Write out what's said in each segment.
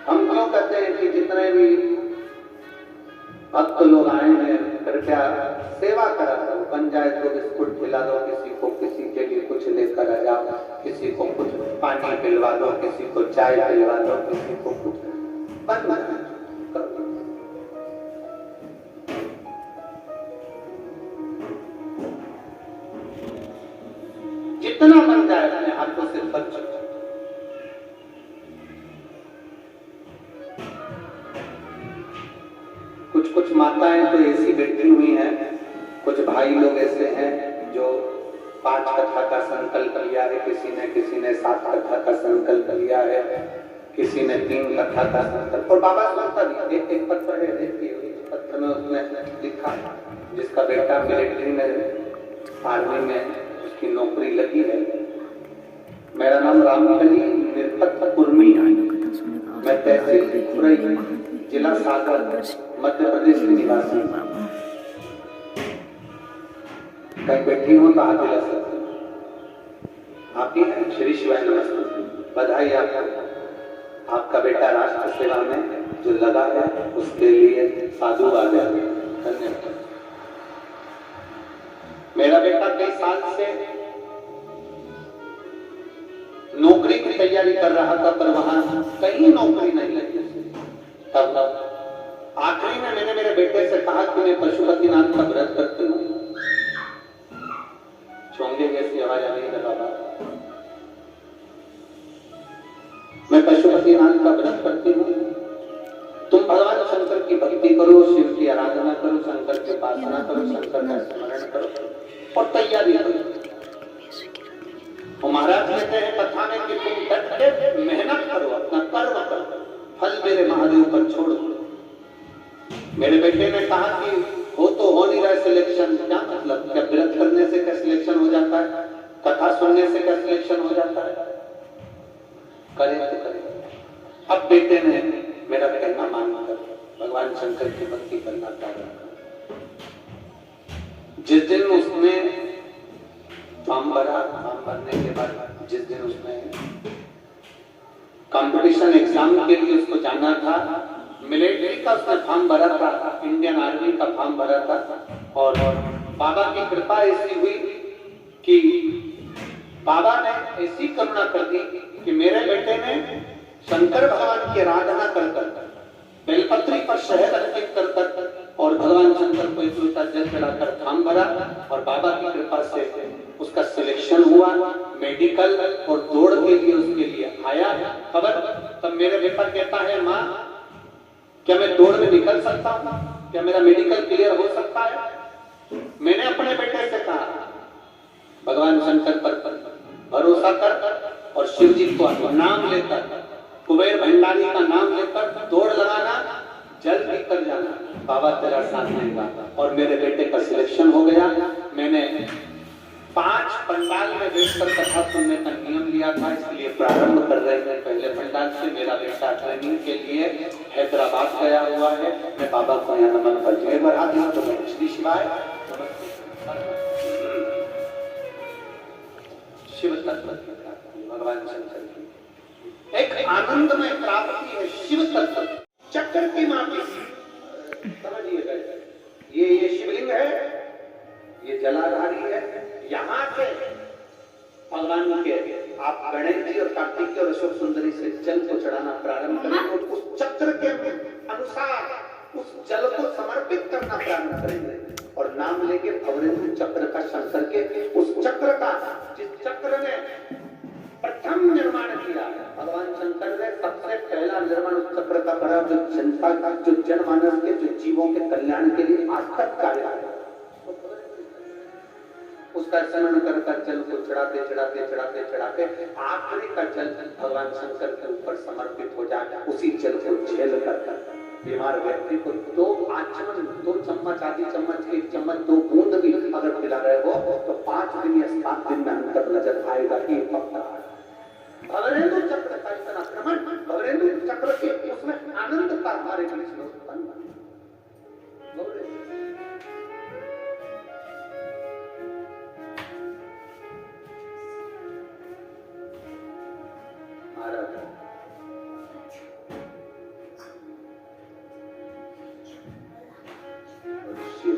हम क्यों कहते हैं कि जितने भी भक्त लोग आए हैं कृपया सेवा करा दो, बन जाए तो बिस्कुट खिला दो, किसी को किसी के लिए कुछ लेकर आ जाओ, किसी को कुछ पानी पिलवा दो, किसी को चाय पिलवा दो, किसी को कुछ बन जितना बन जाए अपने हाथों से बच। कुछ कुछ माताएं तो ऐसी बैठी हुई हैं, कुछ भाई लोग ऐसे हैं जो 5 कथा का संकल्प लिया है, किसी ने 7 कथा का संकल्प लिया है, किसी ने 3 कथा का संकल्प। और बाबा सुनता नहीं, एक पत्र है, देखिए पत्र में उसने लिखा जिसका बेटा मिलिट्री में आर्मी में उसकी नौकरी लगी है। मेरा नाम रामकली निर्पत कुर्मी, मैं तहसील खुरई जिला सागर मध्य प्रदेश की निवासी। कहीं बैठी हूं तो हाथ हिला सकते हैं। आपकी श्री शिवाय नमस्ते, बधाई आपको। आपका बेटा राष्ट्र सेवा में जो लगा है उसके लिए साधुवाद है, धन्यवाद। मेरा बेटा कई साल से नौकरी की तैयारी कर रहा था, पर वहां कहीं नौकरी नहीं लगी। तब आखिरी में मैंने मेरे बेटे से कहा कि मैं पशुपतिनाथ का व्रत करती हूँ। चोंगे जैसी आवाज आ रही है बाबा, मैं पशुपतिनाथ का व्रत करती हूँ, तुम भगवान शंकर की भक्ति करो, शिव की आराधना करो, शंकर की उपासना करो, शंकर का स्मरण करो और तैयारी करो। और महाराज कहते हैं कथा में कि तुम डट के मेहनत करो, अपना कर्म करो, फल मेरे महादेव पर छोड़ो। मेरे बेटे ने कहा कि हो नहीं रहा सिलेक्शन, क्या मतलब, क्या व्रत करने से क्या सिलेक्शन हो जाता है, कथा सुनने से क्या सिलेक्शन हो जाता है, करें तो करें। अब बेटे ने मेरा कहना मानकर भगवान शंकर की भक्ति करना चाहा। जिस दिन उसने फॉर्म भरा, फॉर्म भरने के बाद जिस दिन उसने कंपटीशन एग्जाम के लिए उसको जाना था, मिलिट्री का उसने फॉर्म भरा था, इंडियन आर्मी का फॉर्म भरा था। और बाबा की कृपा ऐसी हुई कि बाबा ने ऐसी करुणा कर दी कि मेरे बेटे ने शंकर भगवान की आराधना कर बेलपत्री पर शहद अर्पित कर और भगवान शंकर को एक लोटा जल चढ़ाकर फॉर्म भरा और बाबा की कृपा से उसका सिलेक्शन हुआ मेडिकल और दौड़ के लिए उसके लिए आया खबर। तब मेरे बेटा कहता है, माँ क्या मैं दौड़ में निकल सकता हूँ, क्या मेरा मेडिकल क्लियर हो सकता है। मैंने अपने बेटे से कहा भगवान शंकर पर भरोसा कर और शिव जी को नाम लेकर, कुबेर भंडारी का नाम लेकर दौड़ लगाना, जल्द कर जाना, बाबा तेरा साथ देगा। और मेरे बेटे का सिलेक्शन हो गया। मैंने 5 पंडाल में बैठकर कथा सुनने का नियम लिया था, इसलिए प्रारंभ कर रहे हैं पहले पंडाल से। मेरा बेटा ट्रेनिंग के लिए हैदराबाद गया हुआ है, मैं बाबा को यहाँ नमन कर दिया। एक बार हाथ यहाँ तो श्री शिवाय शिव तत्व भगवान शंकर की एक आनंदमय प्राप्ति है। शिव तत्व चक्र की माटी समझिएगा, ये शिवलिंग है, ये जलाधारी है। यहाँ से भगवान के आप गणेश जी और कार्तिक और अशोक सुंदरी से जल को चढ़ाना प्रारंभ करेंगे और उस चक्र के अनुसार उस जल को समर्पित करना प्रारंभ करेंगे और नाम लेके भवरेंद्र चक्र का शंकर के उस चक्र का, जिस चक्र ने प्रथम निर्माण किया भगवान शंकर ने सबसे पहला निर्माण उस चक्र का करा, जो जनता का, जो जनमानस के, जो जीवों के कल्याण के लिए आज तक कार्य है। उसका स्मरण कर जल को चढ़ाते चढ़ाते चढ़ाते चढ़ाते आखिरी का जल भगवान शंकर के ऊपर समर्पित हो जाए। उसी जल को झेल कर बीमार व्यक्ति को 2 आचमन, 2 चम्मच, आधी चम्मच, 1 चम्मच, 2 बूंद भी अगर पिला रहे हो तो 5 दिन या 7 दिन में अंतर नजर आएगा। एक पक्का भवरेंद्र चक्र का इतना क्रमण, भवरेंद्र चक्र के उसमें आनंद का हमारे बीच में उत्पन्न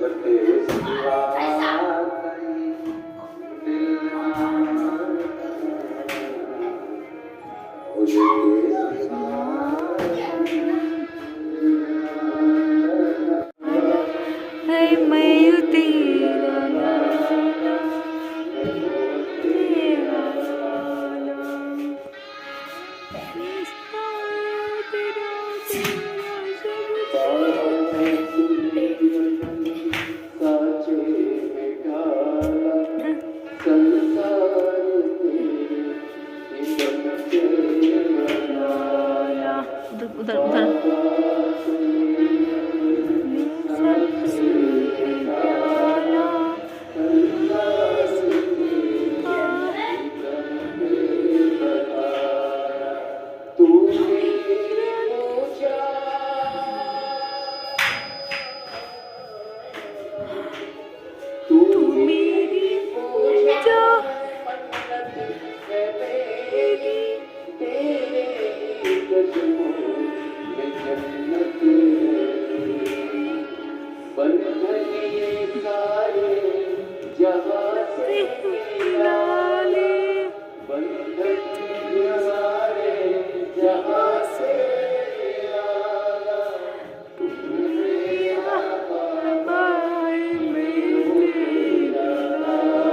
तुझके सिवा कहीं दिल ना तुझके सिवा है मैं तेरा लाला, तेरा लाला, रिश्ता तेरा तेरा साचे में डाला संसार तेरे लाला। उधर उधर सबसे प्यारा तू मेरी पूजा लाले हाय मैं तेरा लाला,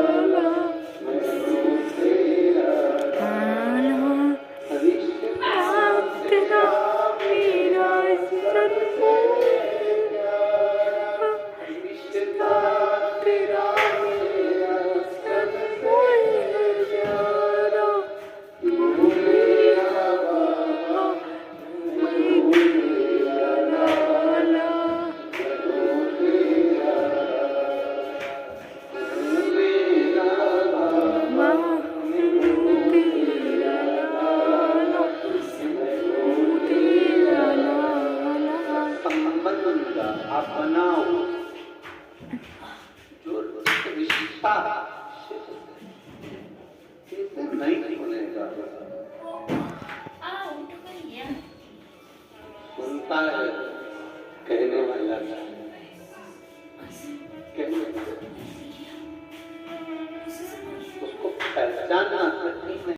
तेरा मेरा सनम, तेरा मेरा सनम यारा, तू मेरा बाबा मैं तेरा लाला। संबंध आप बनाओ जो रिश्ता इसे नहीं बनेगा सुनता है कहने वाला उसको पहचानना कठिन है।